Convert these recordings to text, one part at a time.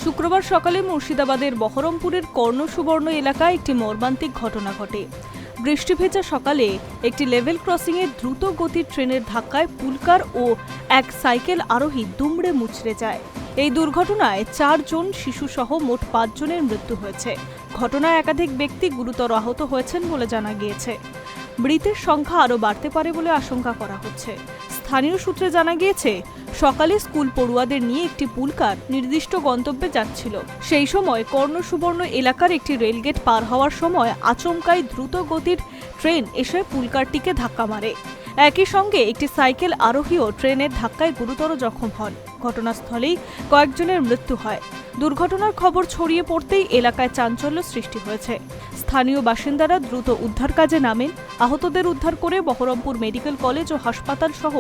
শুক্রবার সকালে মুর্শিদাবাদের বহরমপুরের কর্ণসুবর্ণ এলাকায় একটি মর্মান্তিক ঘটনা ঘটে। বৃষ্টিভেজা সকালে একটি লেভেল ক্রসিংয়ে দ্রুত গতির ট্রেনের ধাক্কায় পুলকার ও এক সাইকেল আরোহী দুমড়ে মুচড়ে যায়। এই দুর্ঘটনায় 4 জন শিশুসহ মোট 5 জনের মৃত্যু হয়েছে। ঘটনায় একাধিক ব্যক্তি গুরুতর আহত হয়েছেন বলে জানা গিয়েছে। মৃতের সংখ্যা আরও বাড়তে পারে বলে আশঙ্কা করা হচ্ছে। স্থানীয় সূত্রে জানা গিয়েছে, সকালে স্কুল পড়ুয়াদের নিয়ে একটি পুলকার নির্দিষ্ট গন্তব্যে যাচ্ছিল। সেই সময় কর্ণসুবর্ণ এলাকার একটি রেলগেট পার হওয়ার সময় আচমকাই দ্রুত গতির ট্রেন এসে পুলকারটিকে ধাক্কা মারে। একই সঙ্গে একটি সাইকেল আরোহীও ট্রেনের ধাক্কায় গুরুতর জখম হন। ঘটনাস্থলেই কয়েকজনের মৃত্যু হয়। দুর্ঘটনার খবর ছড়িয়ে পড়তেই এলাকায় চাঞ্চল্য সৃষ্টি হয়েছে। স্থানীয় বাসিন্দারা দ্রুত উদ্ধার কাজে নামেন। আহতদের উদ্ধার করে বহরমপুর মেডিকেল কলেজ ও হাসপাতাল সহ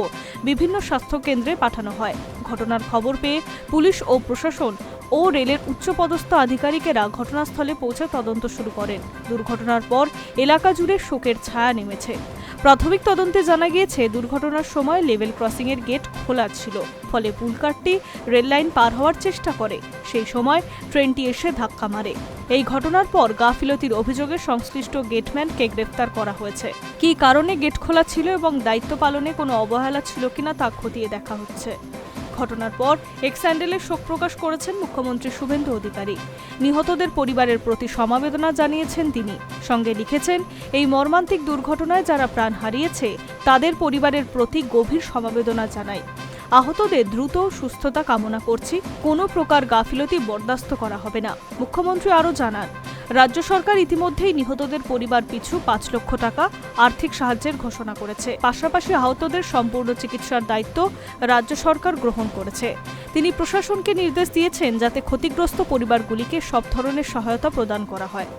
বিভিন্ন স্বাস্থ্য কেন্দ্রে পাঠানো হয়। ঘটনার খবর পেয়ে পুলিশ ও প্রশাসন ও রেলের উচ্চপদস্থ আধিকারিকেরা ঘটনাস্থলে পৌঁছে তদন্ত শুরু করেন। দুর্ঘটনার পর এলাকা জুড়ে শোকের ছায়া নেমেছে। প্রাথমিক তদন্তে জানা গিয়েছে, দুর্ঘটনার সময় লেভেল ক্রসিংয়ের গেট খোলা ছিল, ফলে পুলকারটি রেললাইন পার হওয়ার চেষ্টা করে। সেই সময় ট্রেনটি এসে ধাক্কা মারে। এই ঘটনার পর গাফিলতির অভিযোগে সংশ্লিষ্ট গেটম্যানকে গ্রেফতার করা হয়েছে। কী কারণে গেট খোলা ছিল এবং দায়িত্ব পালনে কোনো অবহেলা ছিল কিনা তা খতিয়ে দেখা হচ্ছে। ঘটনার পর এক্স হ্যান্ডেলে শোক প্রকাশ করেছেন মুখ্যমন্ত্রী শুভেন্দু অধিকারী। নিহতদের পরিবারের প্রতি সমবেদনা জানিয়েছেন তিনি। সঙ্গে লিখেছেন, এই মর্মান্তিক দুর্ঘটনায় যারা প্রাণ হারিয়েছে তাদের পরিবারের প্রতি গভীর সমবেদনা জানাই। আহতদের দ্রুত সুস্থতা কামনা করছি। কোনো প্রকার গাফিলতি বরদাস্ত করা হবে না। মুখ্যমন্ত্রী আরও জানান, রাজ্য সরকার ইতিমধ্যেই নিহতদের পরিবার পিছু 5 লক্ষ টাকা আর্থিক সাহায্যের ঘোষণা করেছে। পাশাপাশি আহতদের সম্পূর্ণ চিকিৎসার দায়িত্ব রাজ্য সরকার গ্রহণ করেছে। তিনি প্রশাসনকে নির্দেশ দিয়েছেন যাতে ক্ষতিগ্রস্ত পরিবারগুলিকে সব ধরনের সহায়তা প্রদান করা হয়।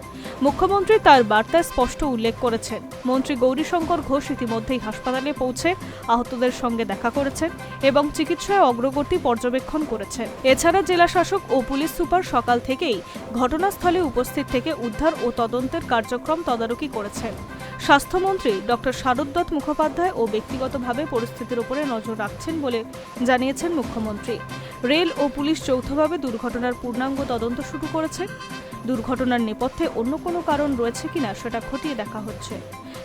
মুখ্যমন্ত্রী তার বার্তায় স্পষ্ট উল্লেখ করেছেন, মন্ত্রী গৌরীশঙ্কর ঘোষ ইতিমধ্যেই হাসপাতালে পৌঁছে আহতদের সঙ্গে দেখা করেছেন এবং চিকিৎসায় অগ্রগতি পর্যবেক্ষণ করেছেন। এছাড়া জেলা শাসক ও পুলিশ সুপার সকাল থেকেই ঘটনাস্থলে উপস্থিত থেকে উদ্ধার ও তদন্তের কার্যক্রম তদারকি করেছেন। স্বাস্থ্যমন্ত্রী ডক্টর শারদ মুখোপাধ্যায় ও ব্যক্তিগতভাবে পরিস্থিতির উপরে নজর রাখছেন বলে জানিয়েছেন মুখ্যমন্ত্রী। রেল ও পুলিশ যৌথভাবে দুর্ঘটনার পূর্ণাঙ্গ তদন্ত শুরু করেছে। দুর্ঘটনার নেপথ্যে অন্য কোনো কারণ রয়েছে কিনা সেটা খতিয়ে দেখা হচ্ছে।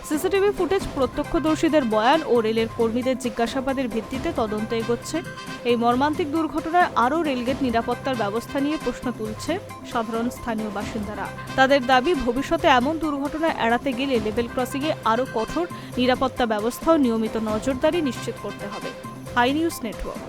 সিসিটিভি ফুটেজ, প্রত্যক্ষদর্শীদের বয়ান ও রেলের কর্মীদের জিজ্ঞাসাবাদের ভিত্তিতে তদন্ত এগোচ্ছে। এই মর্মান্তিক দুর্ঘটনায় আরও রেলগেট নিরাপত্তার ব্যবস্থা নিয়ে প্রশ্ন তুলছে সাধারণ স্থানীয় বাসিন্দারা। তাদের দাবি, ভবিষ্যতে এমন দুর্ঘটনা এড়াতে গেলে লেভেল ক্রসিংয়ে আরও কঠোর নিরাপত্তা ব্যবস্থা ও নিয়মিত নজরদারি নিশ্চিত করতে হবে। High news network.